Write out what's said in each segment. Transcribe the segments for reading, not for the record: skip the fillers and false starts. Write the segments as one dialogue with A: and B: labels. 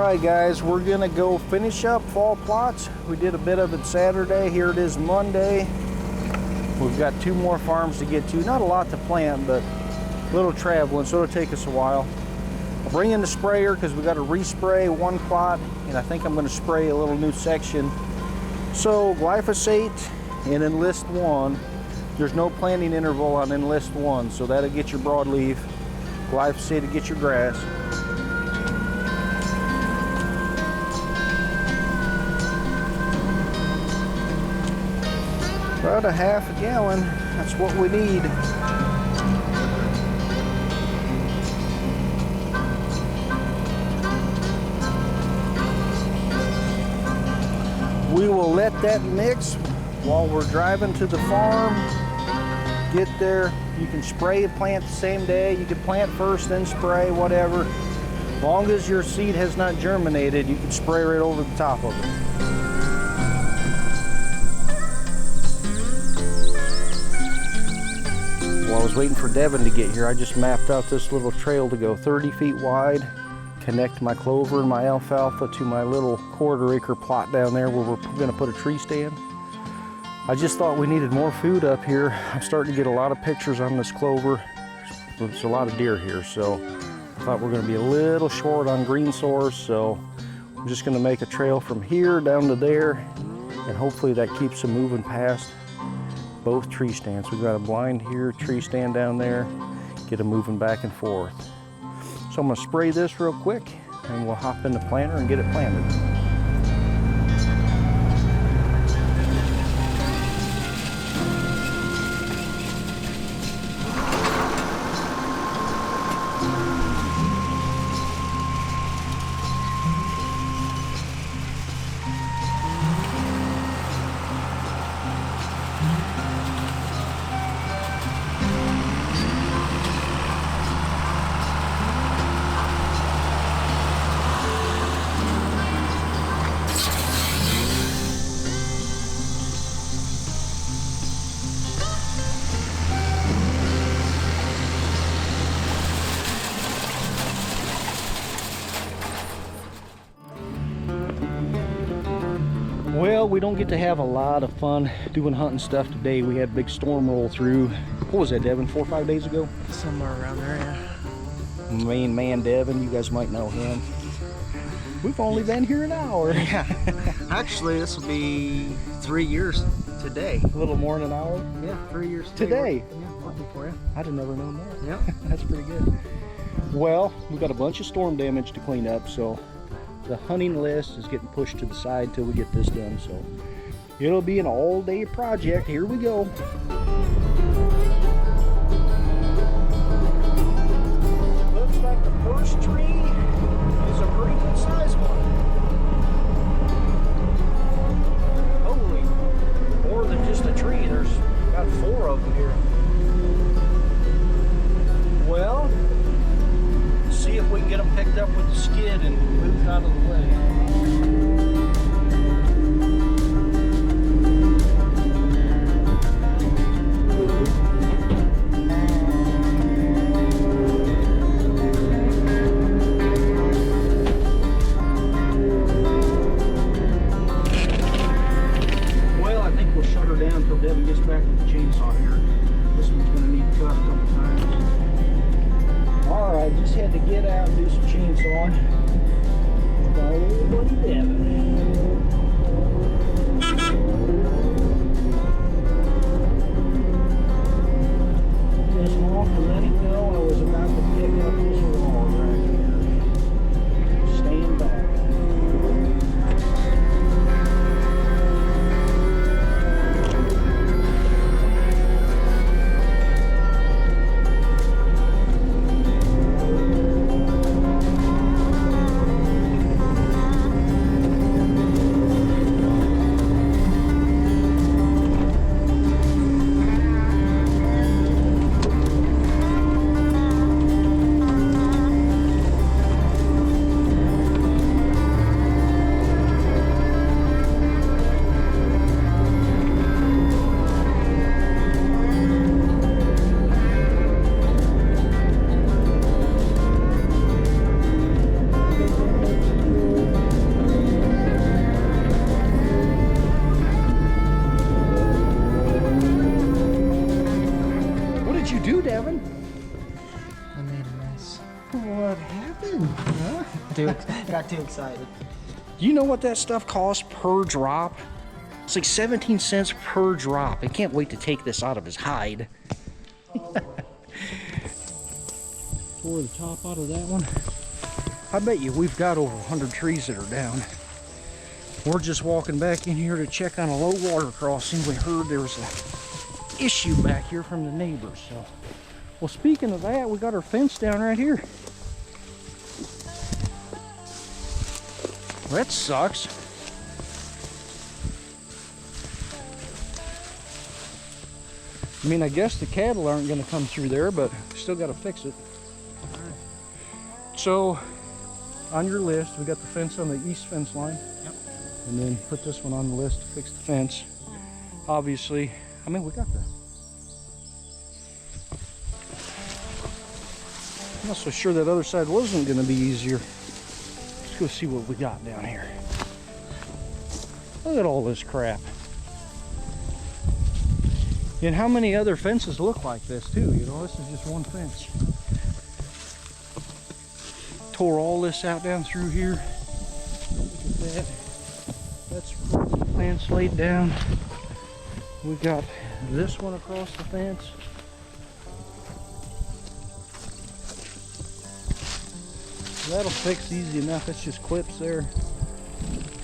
A: Alright guys, we're gonna go finish up fall plots. We did a bit of it Saturday. Here it is Monday. We've got 2 more farms to get to. Not a lot to plant, but a little traveling, so it'll take us a while. I'll bring in the sprayer because we got to respray 1 plot, and I think I'm going to spray a little new section. So glyphosate in enlist 1. There's no planting interval on enlist 1, so that'll get your broadleaf. Glyphosate to get your grass. About a half a gallon, that's what we need. We will let that mix while we're driving to the farm. Get there, you can spray and plant the same day. You can plant first, then spray, whatever. As long as your seed has not germinated, you can spray right over the top of it. While I was waiting for Devin to get here, I just mapped out this little trail to go 30 feet wide, connect my clover and my alfalfa to my little 1/4 acre plot down there where we're gonna put a tree stand. I just thought we needed more food up here. I'm starting to get a lot of pictures on this clover. There's a lot of deer here, so I thought we're gonna be a little short on green source, so I'm just gonna make a trail from here down to there, and hopefully that keeps them moving past both tree stands. We've got a blind here, tree stand down there, get them moving back and forth. So I'm gonna spray this real quick and we'll hop in the planter and get it planted. Well, we don't get to have a lot of fun doing hunting stuff today. We had a big storm roll through. What was that, Devin, 4 or 5 days ago?
B: Somewhere around there, yeah.
A: Main man Devin, you guys might know him. We've only been here an hour.
B: Yeah. Actually, this will be 3 years today.
A: A little more than an hour?
B: Yeah, 3 years
A: today.
B: Yeah, working for you.
A: I'd have never known that.
B: Yeah.
A: That's pretty good. Well, we've got a bunch of storm damage to clean up, so the hunting list is getting pushed to the side till we get this done, so it'll be an all-day project. Here we go. Looks like the first tree is a pretty good size one. Holy, more than just a tree. There's got 4 of them here. Well, see if we can get them picked up with the skid and moved out of the way. Well, I think we'll shut her down until Devin gets back with the chainsaw here. This one's going to need cut a couple times. Alright, just had to get out and do some chainsawing. Got a little buddy Devin. Just off and let him know I was about to pick up this log right here. Stand back. What happened? Huh?
B: Got too excited.
A: Do you know what that stuff costs per drop? It's like 17 cents per drop. I can't wait to take this out of his hide. Tore the top out of that one. I bet you we've got over 100 trees that are down. We're just walking back in here to check on a low water crossing. We heard there was an issue back here from the neighbors. So, well, speaking of that, we got our fence down right here. That sucks. I mean, I guess the cattle aren't going to come through there, but still got to fix it. So, on your list, we got the fence on the east fence line.
B: Yep.
A: And then put this one on the list to fix the fence. Obviously, I mean, we got the... I'm not so sure that other side wasn't going to be easier. Let's go see what we got down here. Look at all this crap. And how many other fences look like this too? You know, this is just one fence. Tore all this out down through here. Look at that. That's plants laid down. We got this one across the fence. That'll fix easy enough. It's just clips there.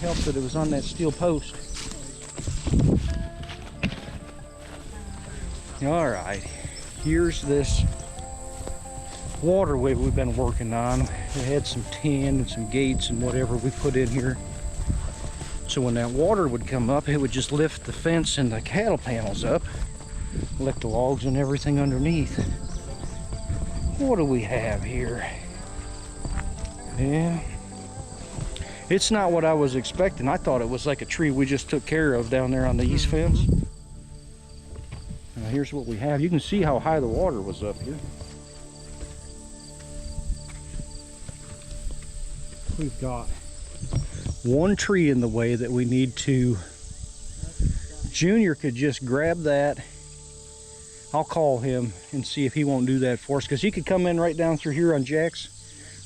A: Helped that it was on that steel post. All right, here's this waterway we've been working on. It had some tin and some gates and whatever we put in here. So when that water would come up, it would just lift the fence and the cattle panels up, lift the logs and everything underneath. What do we have here? Yeah, it's not what I was expecting. I thought it was like a tree we just took care of down there on the east fence. Now here's what we have. You can see how high the water was up here. We've got one tree in the way that we need to... Junior could just grab that. I'll call him and see if he won't do that for us, because he could come in right down through here on Jack's,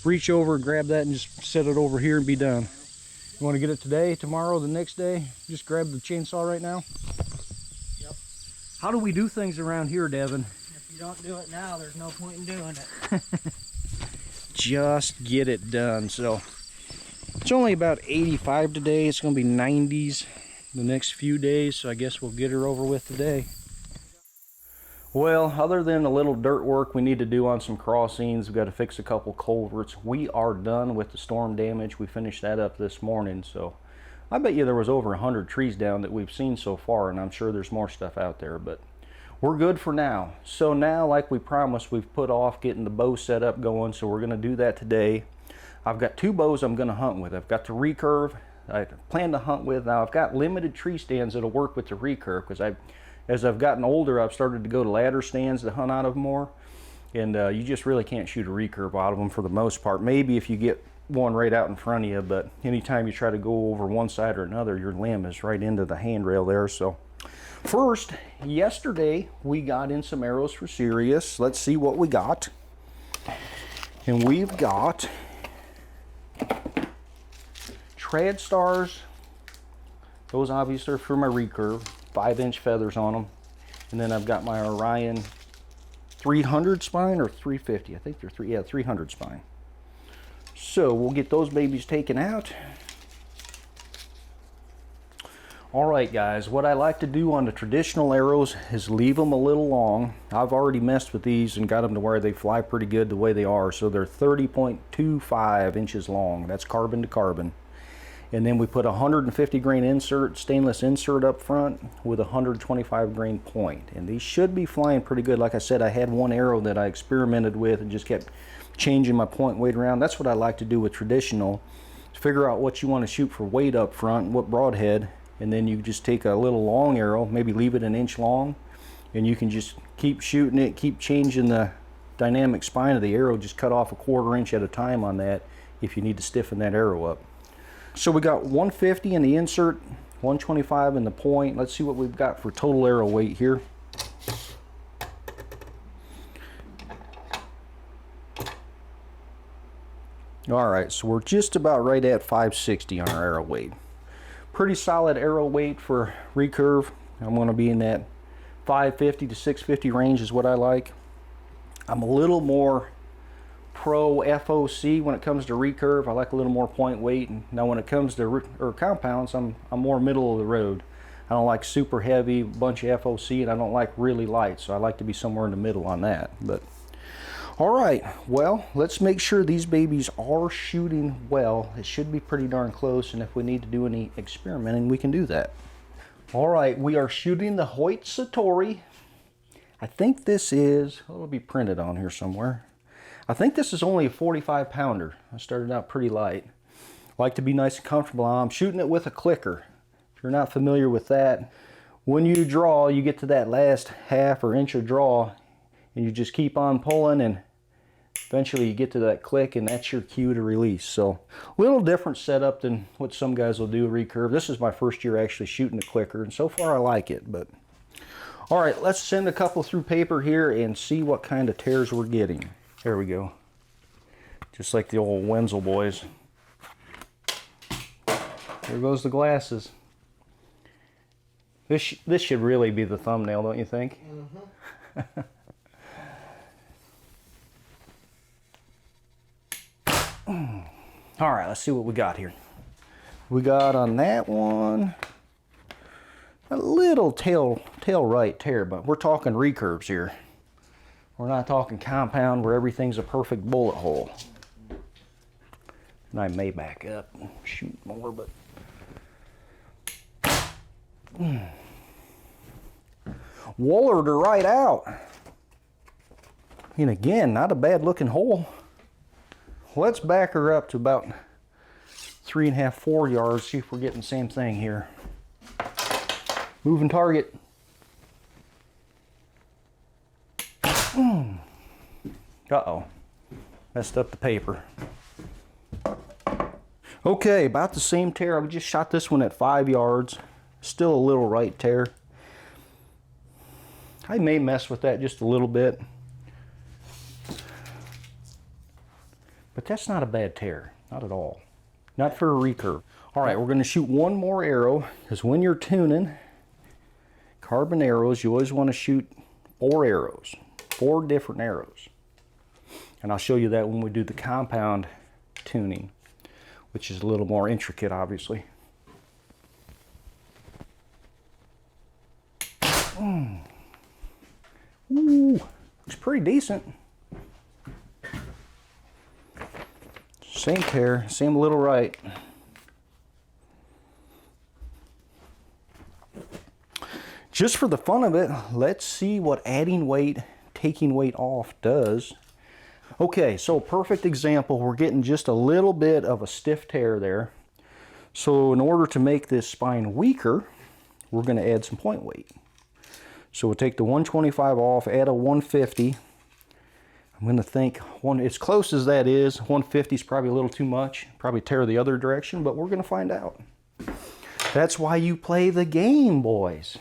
A: reach over and grab that and just set it over here and be done. You want to get it today, tomorrow, the next day? Just grab the chainsaw right now?
B: Yep.
A: How do we do things around here, Devin?
B: If you don't do it now, there's no point in doing it.
A: Just get it done. So it's only about 85 today. It's going to be 90s the next few days, so I guess we'll get her over with today. Well, other than a little dirt work we need to do on some crossings, we've got to fix a couple culverts. We are done with the storm damage. We finished that up this morning, so I bet you there was over 100 trees down that we've seen so far, and I'm sure there's more stuff out there, but we're good for now. So now, like we promised, we've put off getting the bow set up going, so we're going to do that today. I've got two bows I'm going to hunt with. I've got the Recurve I plan to hunt with. Now I've got limited tree stands that'll work with the Recurve, because as I've gotten older, I've started to go to ladder stands to hunt out of more, and you just really can't shoot a Recurve out of them for the most part. Maybe if you get one right out in front of you, but anytime you try to go over one side or another, your limb is right into the handrail there. So first, yesterday we got in some arrows for Sirius. Let's see what we got. And we've got Trad Stars. Those obviously are for my Recurve. 5-inch feathers on them. And then I've got my Orion 300 spine or 350. I think they're 300 spine. So we'll get those babies taken out. All right, guys, what I like to do on the traditional arrows is leave them a little long. I've already messed with these and got them to where they fly pretty good the way they are. So they're 30.25 inches long. That's carbon to carbon. And then we put a 150 grain insert, stainless insert up front with a 125 grain point. And these should be flying pretty good. Like I said, I had one arrow that I experimented with and just kept changing my point weight around. That's what I like to do with traditional. Figure out what you want to shoot for weight up front, what broadhead, and then you just take a little long arrow, maybe leave it an inch long, and you can just keep shooting it, keep changing the dynamic spine of the arrow, just cut off a 1/4 inch at a time on that if you need to stiffen that arrow up. So we got 150 in the insert, 125 in the point. Let's see what we've got for total arrow weight here. All right, so we're just about right at 560 on our arrow weight. Pretty solid arrow weight for recurve. I'm going to be in that 550 to 650 range is what I like. I'm a little more pro FOC when it comes to recurve. I like a little more point weight. And now when it comes to compounds, I'm more middle of the road. I don't like super heavy bunch of FOC, and I don't like really light, so I like to be somewhere in the middle on that. But all right, well, let's make sure these babies are shooting well. It should be pretty darn close, and if we need to do any experimenting, we can do that. All right, we are shooting the Hoyt Satori. I think this is, it'll be printed on here somewhere. I think this is only a 45 pounder. I started out pretty light. Like to be nice and comfortable. I'm shooting it with a clicker. If you're not familiar with that, when you draw, you get to that last half or inch of draw, and you just keep on pulling, and eventually you get to that click, and that's your cue to release. So a little different setup than what some guys will do recurve. This is my first year actually shooting the clicker, and so far I like it. But all right, let's send a couple through paper here and see what kind of tears we're getting. There we go. Just like the old Wenzel boys. There goes the glasses. This should really be the thumbnail, don't you think? Mm-hmm. All right, let's see what we got here. We got on that one a little tail right tear, but we're talking recurves here. We're not talking compound where everything's a perfect bullet hole. And I may back up and shoot more, but Wallered her right out. And again, not a bad looking hole. Let's back her up to about 3.5, 4 yards, see if we're getting the same thing here. Moving target. Uh-oh, messed up the paper. Okay, about the same tear. I just shot this one at 5 yards. Still a little right tear. I may mess with that just a little bit. But that's not a bad tear, not at all. Not for a recurve. All right, we're gonna shoot one more arrow, because when you're tuning carbon arrows, you always wanna shoot 4 arrows, 4 different arrows. And I'll show you that when we do the compound tuning, which is a little more intricate, obviously. Ooh, looks pretty decent. Same tear, same little right. Just for the fun of it, let's see what adding weight, taking weight off does. Okay, so perfect example, we're getting just a little bit of a stiff tear there. So in order to make this spine weaker, we're going to add some point weight. So we'll take the 125 off, add a 150. I'm going to think, as close as that is, 150 is probably a little too much. Probably tear the other direction, but we're going to find out. That's why you play the game, boys.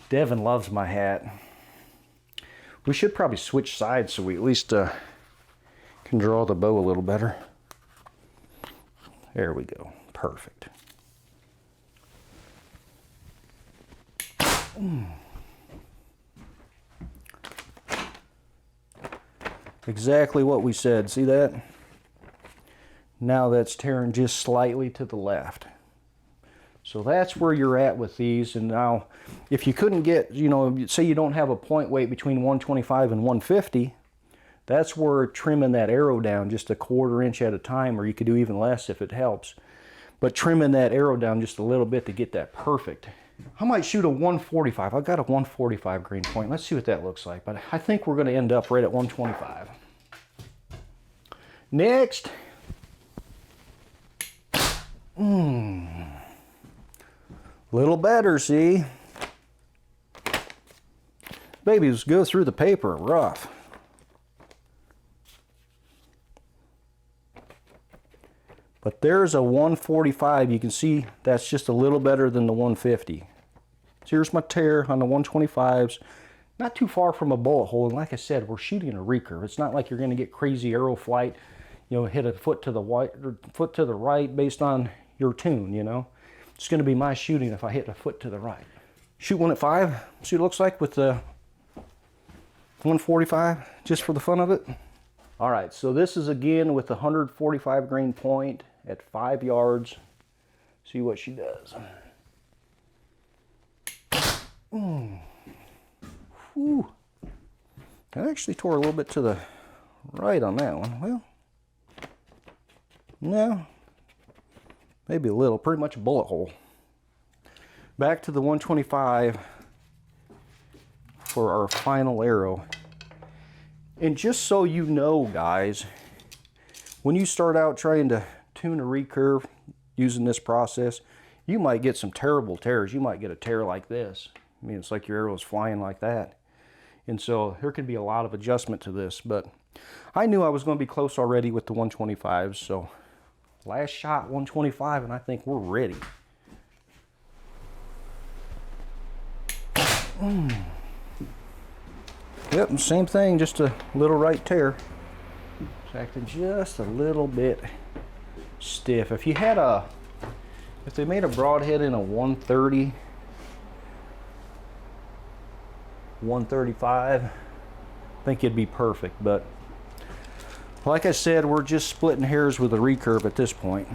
A: Devin loves my hat. We should probably switch sides so we at least can draw the bow a little better. There we go. Perfect. Exactly what we said. See that? Now that's tearing just slightly to the left. So that's where you're at with these. And now if you couldn't get, say you don't have a point weight between 125 and 150, that's where trimming that arrow down just a 1/4 inch at a time, or you could do even less if it helps. But trimming that arrow down just a little bit to get that perfect. I might shoot a 145. I've got a 145 green point. Let's see what that looks like. But I think we're going to end up right at 125. Next. Little better, see? Babies go through the paper rough. But there's a 145. You can see that's just a little better than the 150. So here's my tear on the 125s. not too far from a bullet hole. And like I said, we're shooting a recurve. It's not like you're going to get crazy arrow flight, you know, hit a foot to the right based on your tune, you know. It's going to be my shooting if I hit a foot to the right. Shoot one at 5, see what it looks like with the 145, just for the fun of it. All right, so this is again with the 145 grain point at 5 yards. See what she does. Whew. I actually tore a little bit to the right on that one. Well, no, maybe a little, pretty much a bullet hole. Back to the 125 for our final arrow. And just so you know, guys, when you start out trying to tune a recurve using this process, you might get some terrible tears. You might get a tear like this. I mean, it's like your arrow is flying like that. And so there could be a lot of adjustment to this, but I knew I was going to be close already with the 125s. So last shot 125, and I think we're ready. Yep, same thing, just a little right tear. It's acting just a little bit stiff. If they made a broadhead in a 130, 135, I think it'd be perfect. But like I said, we're just splitting hairs with a recurve at this point.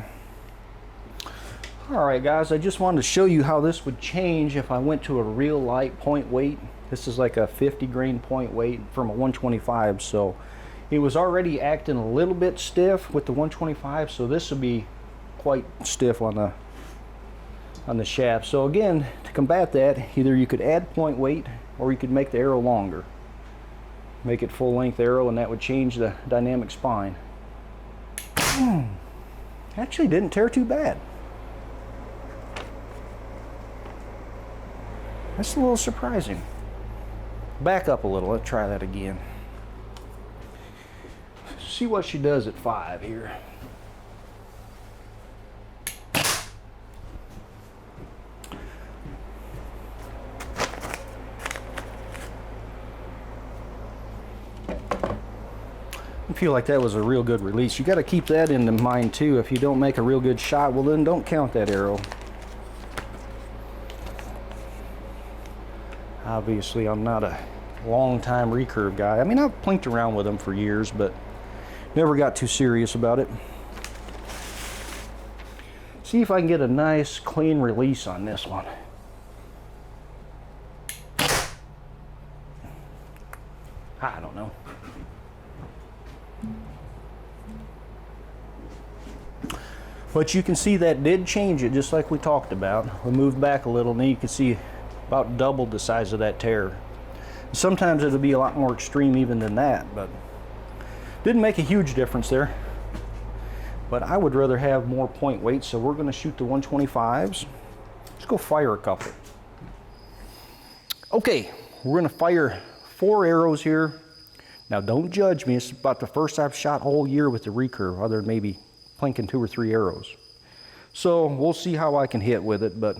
A: All right, guys, I just wanted to show you how this would change if I went to a real light point weight. This is like a 50 grain point weight from a 125, so it was already acting a little bit stiff with the 125, so this would be quite stiff on the shaft. So again, to combat that, either you could add point weight or you could make the arrow longer. Make it full length arrow, and that would change the dynamic spine. Actually didn't tear too bad. That's a little surprising. Back up a little, let's try that again. See what she does at 5 here. I feel like that was a real good release. You got to keep that in mind too. If you don't make a real good shot, well then don't count that arrow. Obviously, I'm not a long-time recurve guy. I mean, I've plinked around with them for years, but never got too serious about it. See if I can get a nice, clean release on this one. I don't know. But you can see that did change it, just like we talked about. We moved back a little, and then you can see about doubled the size of that tear. Sometimes it'll be a lot more extreme even than that, but didn't make a huge difference there. But I would rather have more point weight, so we're going to shoot the 125s. Let's go fire a couple. Okay, we're going to fire 4 arrows here. Now don't judge me, it's about the first I've shot all year with the recurve, other than maybe plinking 2 or 3 arrows. So we'll see how I can hit with it, but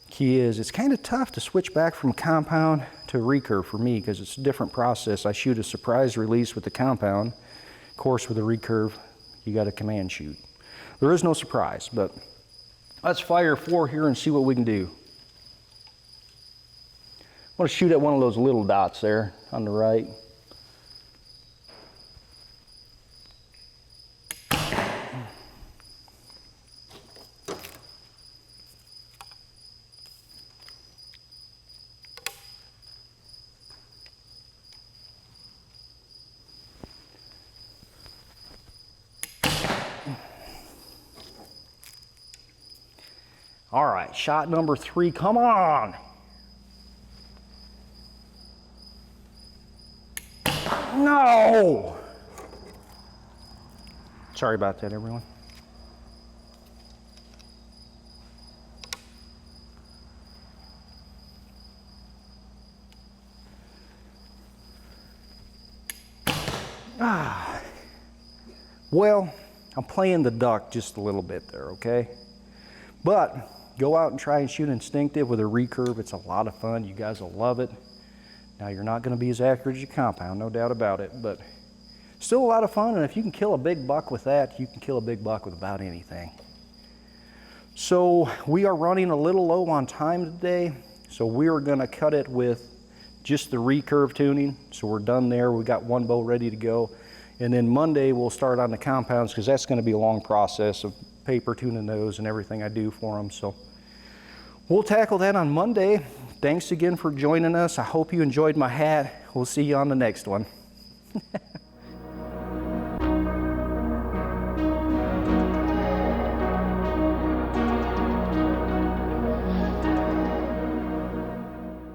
A: key is it's kind of tough to switch back from compound to recurve for me because it's a different process. I shoot a surprise release with the compound. Of course, with a recurve, you got a command shoot. There is no surprise, but let's fire 4 here and see what we can do. I want to shoot at one of those little dots there on the right. All right, shot number 3, come on. No! Sorry about that, everyone. Well, I'm playing the duck just a little bit there, okay? But go out and try and shoot instinctive with a recurve. It's a lot of fun. You guys will love it. Now you're not going to be as accurate as your compound, no doubt about it, but still a lot of fun. And if you can kill a big buck with that, you can kill a big buck with about anything. So we are running a little low on time today, so we are going to cut it with just the recurve tuning. So we're done there. We got one bow ready to go, and then Monday we'll start on the compounds, because that's going to be a long process of paper tuning those and everything I do for them. So we'll tackle that on Monday. Thanks again for joining us. I hope you enjoyed my hat. We'll see you on the next one.